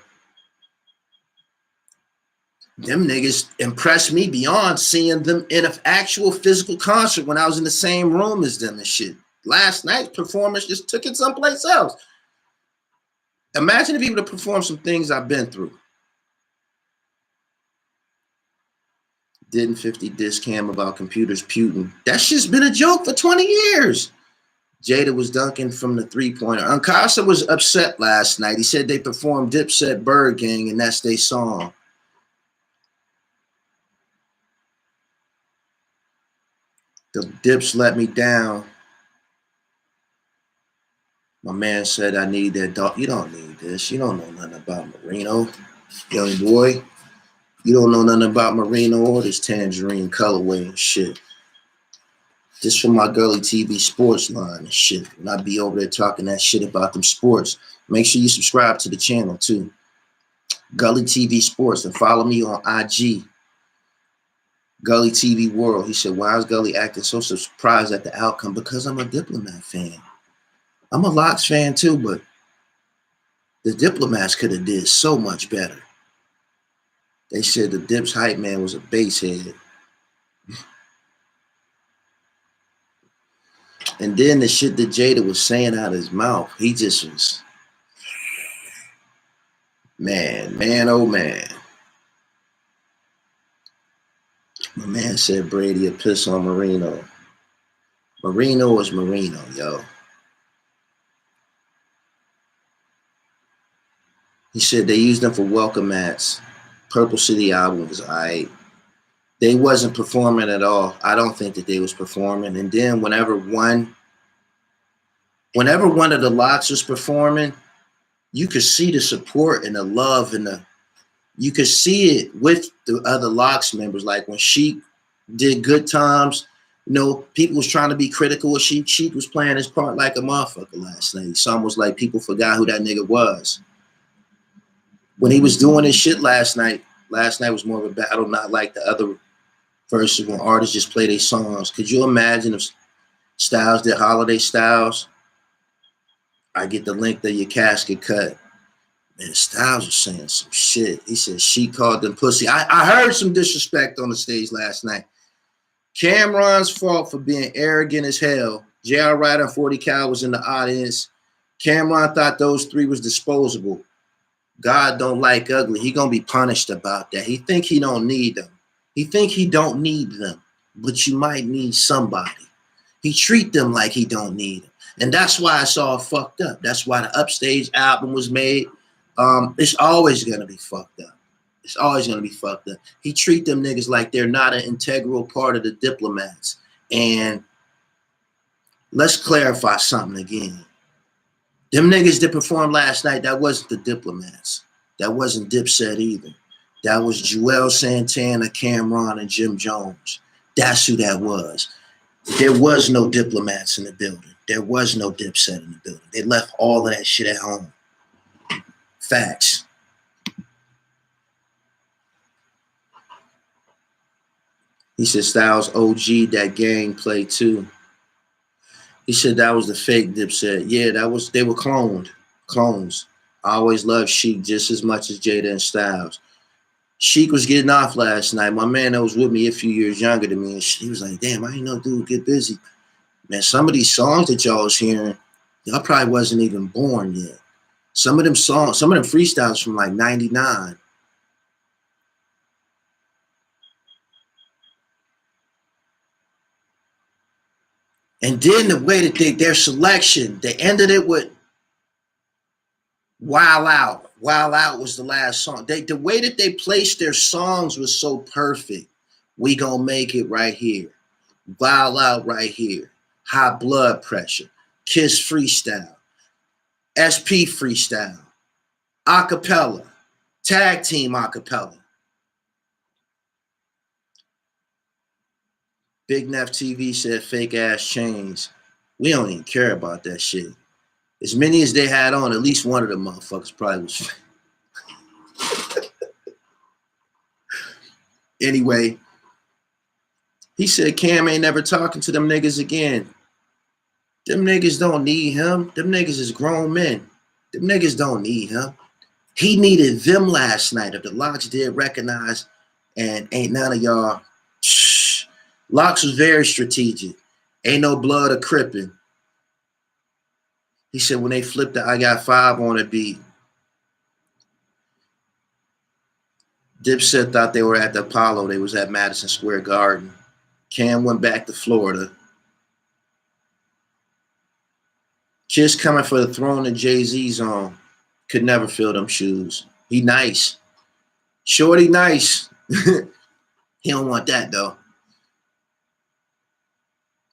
Them niggas impressed me beyond seeing them in an actual physical concert when I was in the same room as them and shit. Last night's performance just took it someplace else. Imagine if you would have performed some things I've been through. Didn't 50 diss Cam about computers Putin. That shit's been a joke for 20 years. Jada was dunking from the three-pointer. Uncasa was upset last night. He said they performed Dipset Bird Gang and that's their song. The Dips let me down. My man said I need that dog. You don't need this. You don't know nothing about Merino, young boy. You don't know nothing about Merino or this tangerine colorway and shit. This from my Gully TV sports line and shit. And I be over there talking that shit about them sports. Make sure you subscribe to the channel too. Gully TV Sports, and follow me on IG. Gully TV World. He said, why is Gully acting so surprised at the outcome? Because I'm a Diplomat fan. I'm a Locks fan too, but the Diplomats could have did so much better. They said the Dips hype man was a basehead. And then the shit that Jada was saying out of his mouth, he just was, man, oh man. My man said Brady a piss on Merino. Merino is Merino, yo. He said they used them for welcome mats. Purple City album was alright. They wasn't performing at all. I don't think that they was performing. And then whenever one of the Lots was performing, you could see the support and the love and you could see it with the other Locks members. Like when Sheik did Good Times, you know, people was trying to be critical of Sheik. Sheik was playing his part like a motherfucker last night. Some was like people forgot who that nigga was. When he was doing his shit last night was more of a battle, not like the other verses when artists just play their songs. Could you imagine if Styles did Holiday Styles? I get the link that your casket cut. Man, Styles was saying some shit. He said she called them pussy. I heard some disrespect on the stage last night. Cameron's fault for being arrogant as hell. J.R. Ryder and 40 Cal was in the audience. Cameron thought those three was disposable. God don't like ugly. He gonna be punished about that. He think he don't need them. He think he don't need them, but you might need somebody. He treat them like he don't need them. And that's why it's all fucked up. That's why the Upstage album was made. It's always gonna be fucked up. It's always gonna be fucked up. He treat them niggas like they're not an integral part of the Diplomats. And let's clarify something again. Them niggas that performed last night, that wasn't the Diplomats. That wasn't Dipset either. That was Joel Santana, Cameron, and Jim Jones. That's who that was. There was no Diplomats in the building. There was no Dipset in the building. They left all of that shit at home. Facts. He said Styles OG that gang play too. He said that was the fake Dipset. Yeah, they were clones. I always loved Sheik just as much as Jada and Styles. Sheik was getting off last night. My man that was with me a few years younger than me, and he was like, damn, I didn't know dude get busy. Man, some of these songs that y'all was hearing, y'all probably wasn't even born yet. Some of them songs, some of them freestyles from like 99. And then the way that their selection, they ended it with Wild Out. Wild Out was the last song. The way that they placed their songs was so perfect. We Gonna Make It right here. Wild Out right here. High Blood Pressure. Kiss Freestyle. SP Freestyle. Acapella. Tag Team Acapella. Big Neff TV said fake ass chains. We don't even care about that shit. As many as they had on, at least one of the motherfuckers probably was fake. Anyway, he said Cam ain't never talking to them niggas again. Them niggas don't need him. Them niggas is grown men. Them niggas don't need him. He needed them last night. If the Locks did recognize, and ain't none of y'all. Shh. Locks was very strategic. Ain't no blood or crippin'. He said when they flipped the I Got Five on a beat, Dipset thought they were at the Apollo. They was at Madison Square Garden. Cam went back to Florida. Kiss coming for the throne and Jay-Z's on. Could never fill them shoes. He nice. Shorty nice. He don't want that though.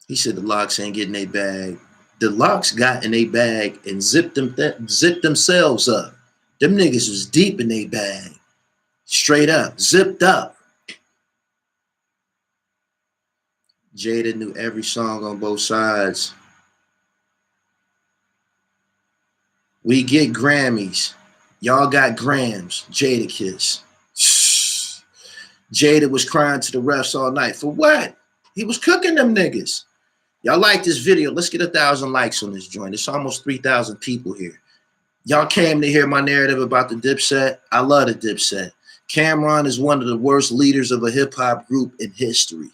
He said the Locks ain't getting a bag. The Locks got in a bag and zipped themselves up. Them niggas was deep in a bag. Straight up. Zipped up. Jada knew every song on both sides. We get Grammys. Y'all got grams. Jada Kiss. Jada was crying to the refs all night. For what? He was cooking them niggas. Y'all like this video. Let's get 1,000 likes on this joint. It's almost 3,000 people here. Y'all came to hear my narrative about the Dipset. I love the Dipset. Cameron is one of the worst leaders of a hip-hop group in history.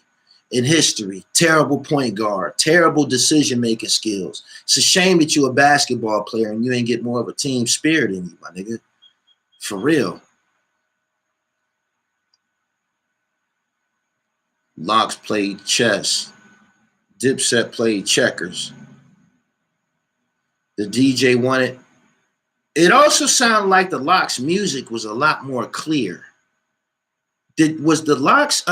Terrible point guard, terrible decision-making skills. It's a shame that you're a basketball player and you ain't get more of a team spirit in you, my nigga. For real. Locks played chess. Dipset played checkers. The DJ wanted. It also sounded like the Locks music was a lot more clear. Was the Locks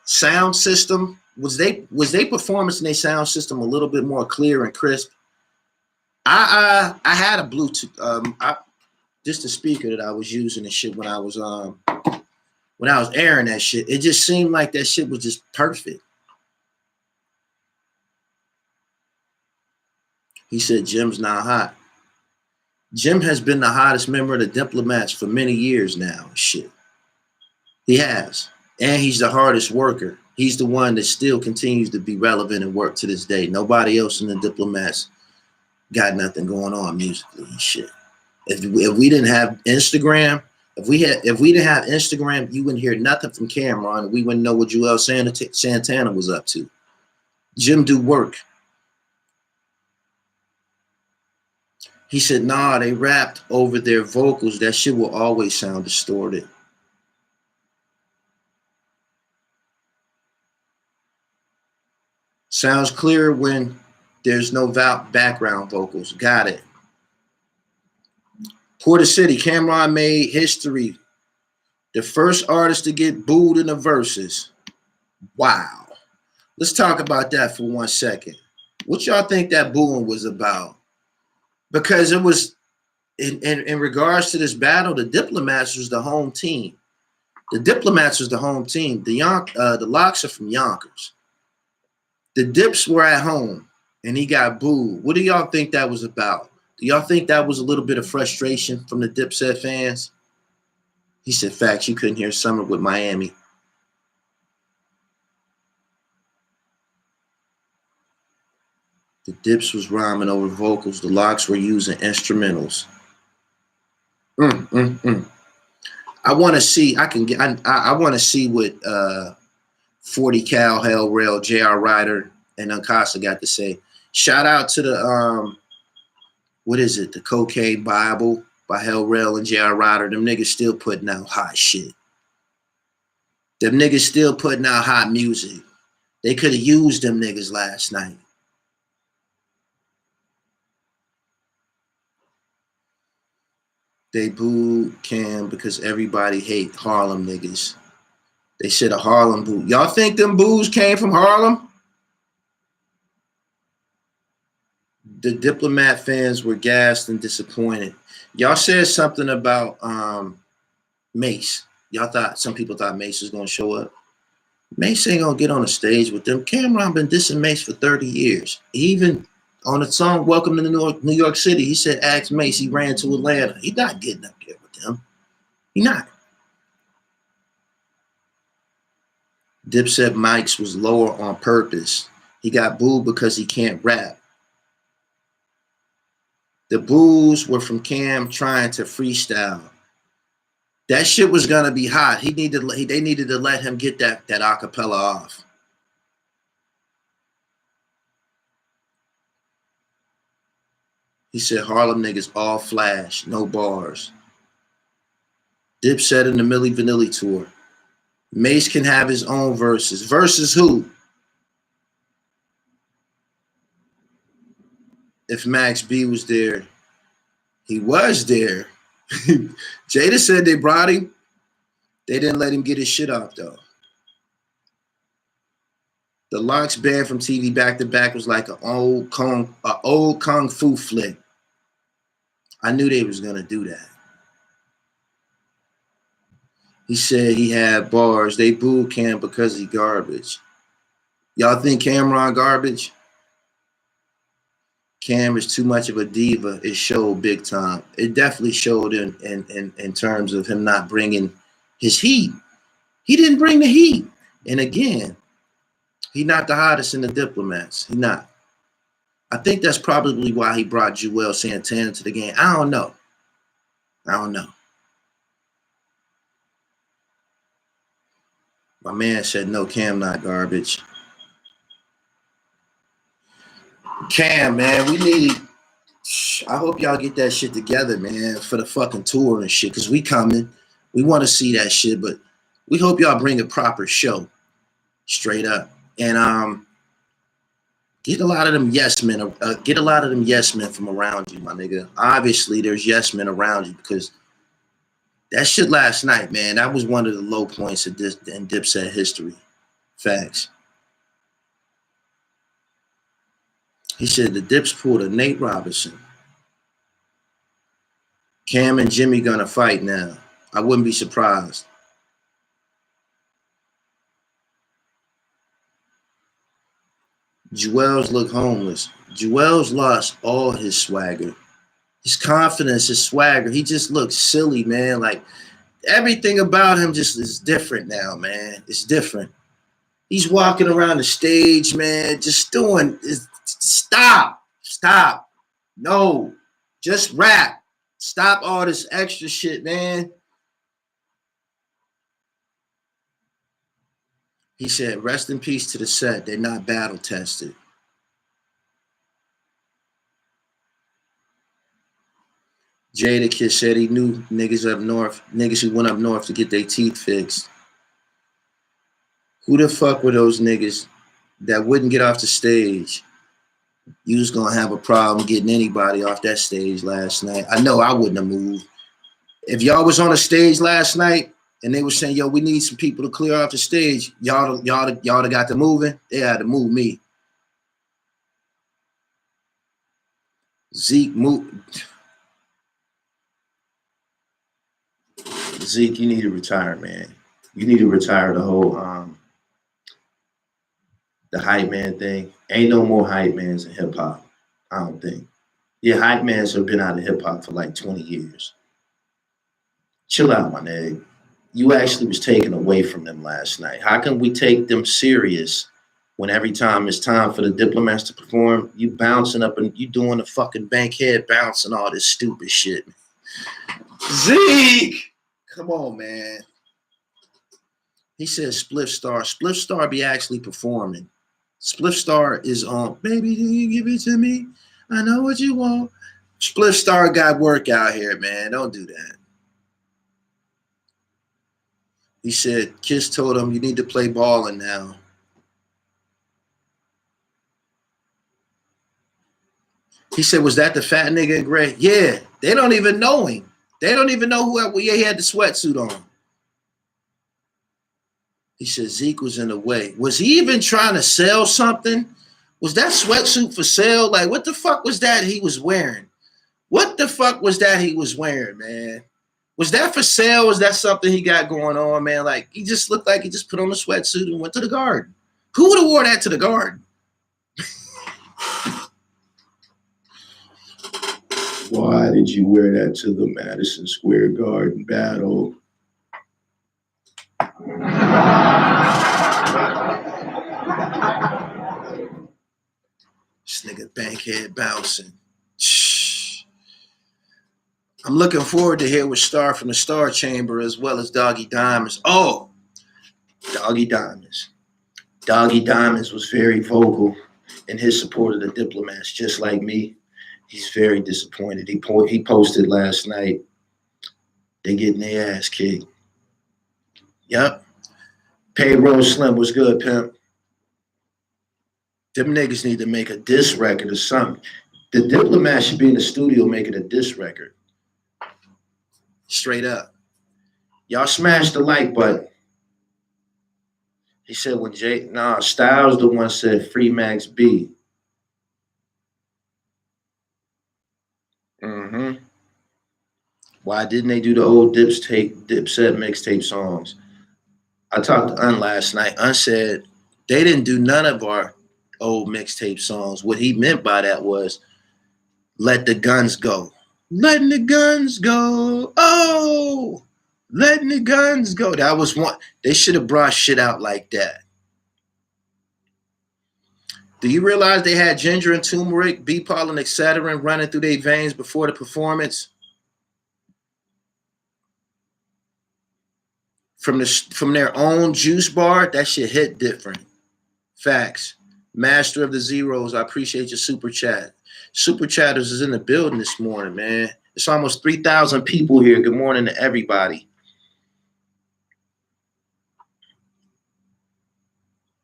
sound system, was they performance in their sound system a little bit more clear and crisp? I had a Bluetooth just a speaker that I was using and shit when I was airing that shit. It just seemed like that shit was just perfect. He said Jim's not hot. Jim has been the hottest member of the Diplomats for many years now. Shit. He has. And he's the hardest worker. He's the one that still continues to be relevant and work to this day. Nobody else in the Diplomats got nothing going on musically and shit. If we didn't have Instagram, if we didn't have Instagram, you wouldn't hear nothing from Cameron, and we wouldn't know what Joel Santana was up to. Jim do work. He said, nah, they rapped over their vocals. That shit will always sound distorted. Sounds clearer when there's no background vocals. Got it. Porter City, Cameron made history. The first artist to get booed in the verses. Wow. Let's talk about that for 1 second. What y'all think that booing was about? Because it was, in regards to this battle, the Diplomats was the home team. The Diplomats was the home team. The Locks are from Yonkers. The Dips were at home, and he got booed. What do y'all think that was about? Do y'all think that was a little bit of frustration from the Dipset fans? He said, facts, you couldn't hear Summer with Miami. The Dips was rhyming over vocals. The Locks were using instrumentals. I want to see. I want to see what 40 Cal, Hell Rail, J.R. Ryder, and Uncasa got to say. Shout out to the what is it? The Cocaine Bible by Hell Rail and J.R. Ryder. Them niggas still putting out hot shit. Them niggas still putting out hot music. They could have used them niggas last night. They booed Cam because everybody hate Harlem niggas. They said a Harlem boo. Y'all think them boos came from Harlem? The Diplomat fans were gassed and disappointed. Y'all said something about Mace. Y'all thought, some people thought Mace was gonna show up. Mace ain't gonna get on the stage with them. Cameron been dissing Mace for 30 years. Even on the song Welcome to New York City, he said, ask Mace, he ran to Atlanta. He not getting up there with them. He not. Dipset Mike's was lower on purpose. He got booed because he can't rap. The boos were from Cam trying to freestyle. That shit was gonna be hot. They needed to let him get that acapella off. He said Harlem niggas all flash, no bars. Dipset in the Milli Vanilli tour. Mace can have his own verses. Versus who? If Max B was there, he was there. Jada said they brought him. They didn't let him get his shit off though. The Locks banned from TV back to back was like an old kung fu flick. I knew they was gonna do that. He said he had bars. They booed Cam because he garbage. Y'all think Cameron garbage? Cam is too much of a diva. It showed big time. It definitely showed in terms of him not bringing his heat. He didn't bring the heat. And again, he not the hottest in the Diplomats. He not. I think that's probably why he brought Joel Santana to the game. I don't know. My man said, no, Cam not garbage. Cam, man, I hope y'all get that shit together, man, for the fucking tour and shit, because we coming. We want to see that shit, but we hope y'all bring a proper show, straight up. And get a lot of them yes men. Get a lot of them yes men from around you, my nigga. Obviously, there's yes men around you because that shit last night, man, that was one of the low points in Dipset history. Facts. He said the Dips pulled a Nate Robinson. Cam and Jimmy gonna fight now. I wouldn't be surprised. Joel's look homeless. Joel's lost all his swagger. His confidence, his swagger. He just looks silly, man. Like everything about him just is different now, man. It's different. He's walking around the stage, man, just doing stop. No, just rap. Stop all this extra shit, man. He said, rest in peace to the set. They're not battle tested. Jada Kid said he knew niggas up north, niggas who went up north to get their teeth fixed. Who the fuck were those niggas that wouldn't get off the stage? You was gonna have a problem getting anybody off that stage last night. I know I wouldn't have moved. If y'all was on a stage last night and they were saying, yo, we need some people to clear off the stage, y'all got to moving, they had to move me. Zeke, you need to retire, man. You need to retire the whole the hype man thing. Ain't no more hype mans in hip hop, I don't think. Yeah, hype mans have been out of hip hop for like 20 years. Chill out, my nigga. You actually was taken away from them last night. How can we take them serious when every time it's time for the Diplomats to perform, you bouncing up and you doing the fucking bankhead bounce and all this stupid shit? Zeke, Come on, man. He said Spliff Star. Spliff Star be actually performing. Spliff Star is on, baby, do you give it to me? I know what you want. Spliff Star got work out here, man. Don't do that. He said, Kiss told him, you need to play balling now. He said, was that the fat nigga in gray? Yeah, they don't even know him. They don't even know who he had the sweatsuit on. He said Zeke was in the way. Was he even trying to sell something? Was that sweatsuit for sale? Like, what the fuck was that he was wearing? What the fuck was that he was wearing, man? Was that for sale? Was that something he got going on, man? Like, he just looked like he just put on a sweatsuit and went to the garden. Who would have wore that to the garden? Why did you wear that to the Madison Square Garden battle? This nigga Bankhead bouncing. Shh. I'm looking forward to hear what Star from the Star Chamber as well as Doggy Diamonds. Oh, Doggy Diamonds. Doggy Diamonds was very vocal in his support of the Diplomats, just like me. He's very disappointed. He posted last night, they getting their ass kicked. Yep. Payroll Slim was good, pimp. Them niggas need to make a diss record or something. The Diplomats should be in the studio making a diss record. Straight up. Y'all smash the like button. He said when Styles the one said free Max B. Why didn't they do the old Dipset mixtape songs? I talked to Un last night. Un said they didn't do none of our old mixtape songs. What he meant by that was let the guns go. Letting the guns go. Oh, letting the guns go. That was one. They should have brought shit out like that. Do you realize they had ginger and turmeric, bee pollen, etc. running through their veins before the performance? From their own juice bar, that shit hit different. Facts. Master of the Zeros, I appreciate your super chat. Super chatters is in the building this morning, man. It's almost 3,000 people here. Good morning to everybody.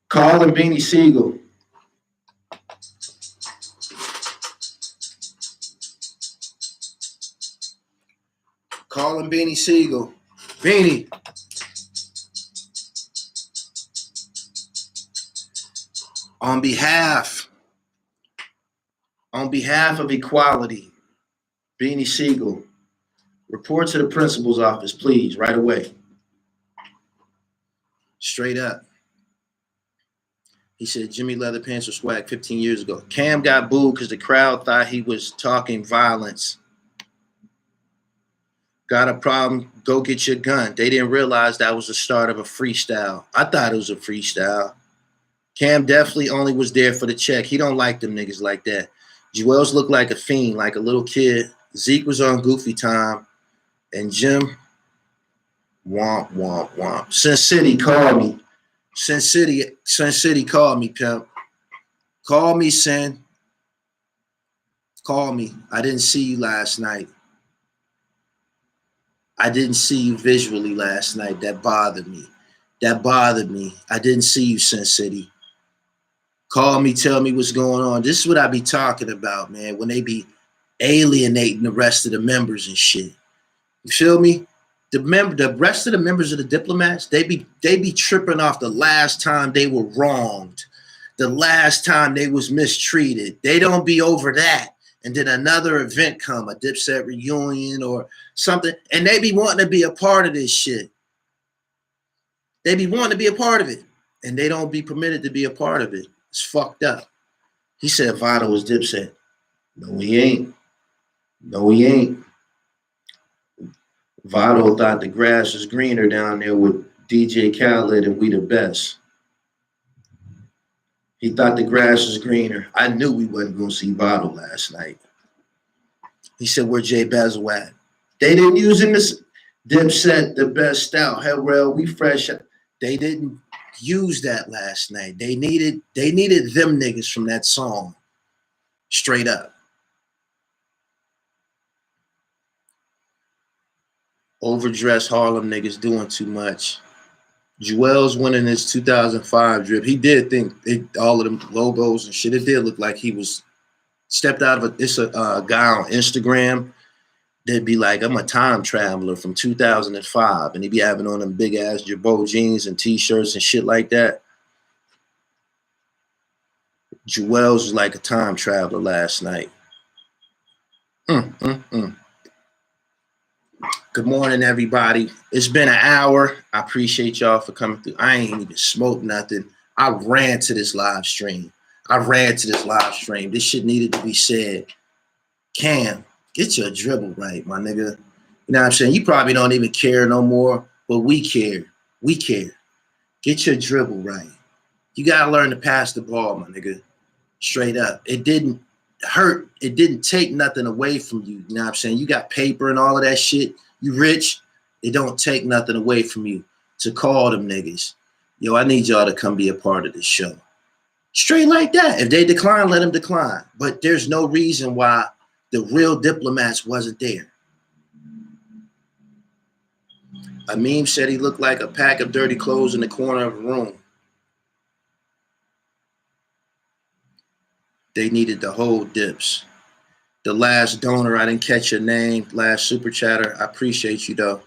Carl and Beanie Siegel. Carl and Beanie Siegel. Beanie. On behalf of equality, Beanie Siegel, report to the principal's office, please, right away. Straight up. He said Jimmy Leatherpants was swag 15 years ago. Cam got booed because the crowd thought he was talking violence. Got a problem, go get your gun. They didn't realize that was the start of a freestyle. I thought it was a freestyle. Cam definitely only was there for the check. He don't like them niggas like that. Joel's looked like a fiend, like a little kid. Zeke was on Goofy Time. And Jim, womp, womp, womp. Sin City called me. Sin City called me, pimp. Call me, Sin. Call me. I didn't see you last night. I didn't see you visually last night. That bothered me. I didn't see you, Sin City. Call me, tell me what's going on. This is what I be talking about, man, when they be alienating the rest of the members and shit. You feel me? The rest of the members of the Diplomats, they be tripping off the last time they were wronged, the last time they was mistreated. They don't be over that. And then another event come, a Dipset reunion or something, and they be wanting to be a part of this shit. They be wanting to be a part of it, and they don't be permitted to be a part of it. It's fucked up. He said Vado was Dipset. No, he ain't. No, he ain't. Vado thought the grass was greener down there with DJ Khaled and We the Best. He thought the grass was greener. I knew we wasn't going to see Vado last night. He said, where Jay Basil at? They didn't use him. Dipset, the best out. HARLEM, we fresh. They didn't use that last night. They needed them niggas from that song. Straight up. Overdressed Harlem niggas doing too much. Joel's winning his 2005 drip. He did think all of them logos and shit. It did look like he was stepped out of it's a guy on Instagram. They'd be like, I'm a time traveler from 2005. And he'd be having on them big ass Jabot jeans and t-shirts and shit like that. Joel's was like a time traveler last night. Good morning, everybody. It's been an hour. I appreciate y'all for coming through. I ain't even smoked nothing. I ran to this live stream. This shit needed to be said. Cam, get your dribble right, my nigga. You know what I'm saying? You probably don't even care no more, but we care. We care. Get your dribble right. You got to learn to pass the ball, my nigga. Straight up. It didn't hurt. It didn't take nothing away from you. You know what I'm saying? You got paper and all of that shit. You rich. It don't take nothing away from you to call them niggas. Yo, I need y'all to come be a part of this show. Straight like that. If they decline, let them decline. But there's no reason why the real diplomats wasn't there. A meme said he looked like a pack of dirty clothes in the corner of a room. They needed the whole dips. The last donor, I didn't catch your name. Last super chatter, I appreciate you though.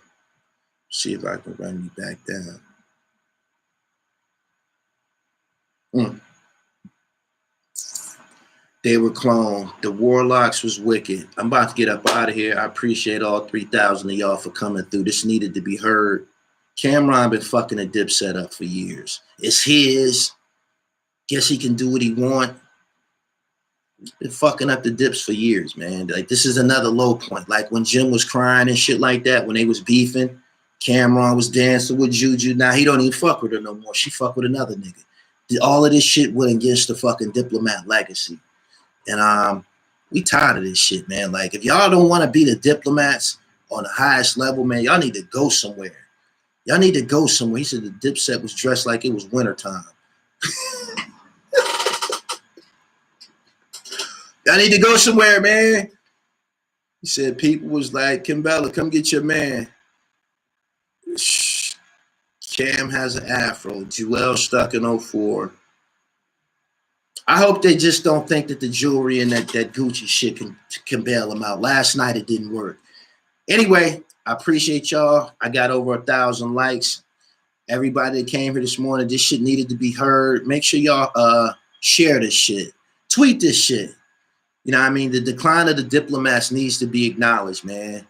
See if I can run you back down. They were cloned. The Warlocks was wicked. I'm about to get up out of here. I appreciate all 3,000 of y'all for coming through. This needed to be heard. Cameron been fucking a Dipset up for years. It's his. Guess he can do what he want. Been fucking up the dips for years, man. Like, this is another low point. Like when Jim was crying and shit like that, when they was beefing, Cameron was dancing with Juju. Now he don't even fuck with her no more. She fuck with another nigga. All of this shit went against the fucking diplomat legacy. And we tired of this shit, man. Like, if y'all don't want to be the diplomats on the highest level, man, y'all need to go somewhere. Y'all need to go somewhere. He said the Dipset was dressed like it was wintertime. Y'all need to go somewhere, man. He said people was like, Kimbella, come get your man. Shh. Cam has an afro. Joel stuck in 04. I hope they just don't think that the jewelry and that Gucci shit can bail them out. Last night it didn't work. Anyway, I appreciate y'all. I got over 1,000 likes. Everybody that came here this morning, this shit needed to be heard. Make sure y'all share this shit. Tweet this shit. You know what I mean? The decline of the diplomats needs to be acknowledged, man.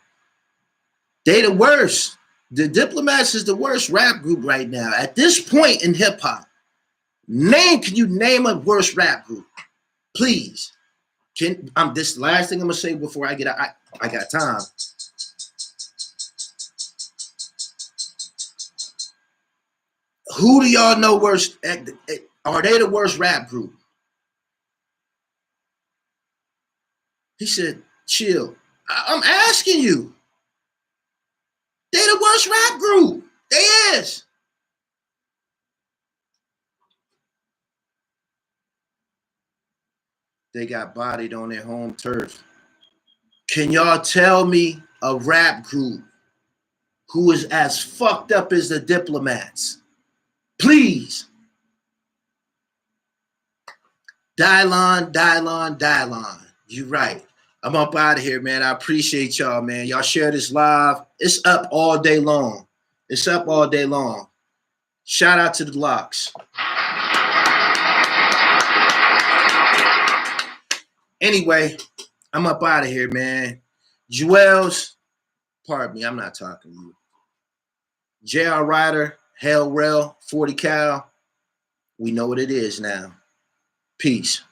They the worst. The Diplomats is the worst rap group right now. At this point in hip hop, can you name a worse rap group? Please. This last thing I'm gonna say before I get out. I got time. Who do y'all know worse? Are they the worst rap group? He said, chill. I'm asking you. They the worst rap group. They is. They got bodied on their home turf. Can y'all tell me a rap group who is as fucked up as the Diplomats? Please. Dylon. You're right. I'm up out of here, man. I appreciate y'all, man. Y'all share this live. It's up all day long. Shout out to the locks. Anyway, I'm up out of here, man. Joel's, pardon me, I'm not talking to you. JR Ryder, HARLEM, 40 Cal. We know what it is now. Peace.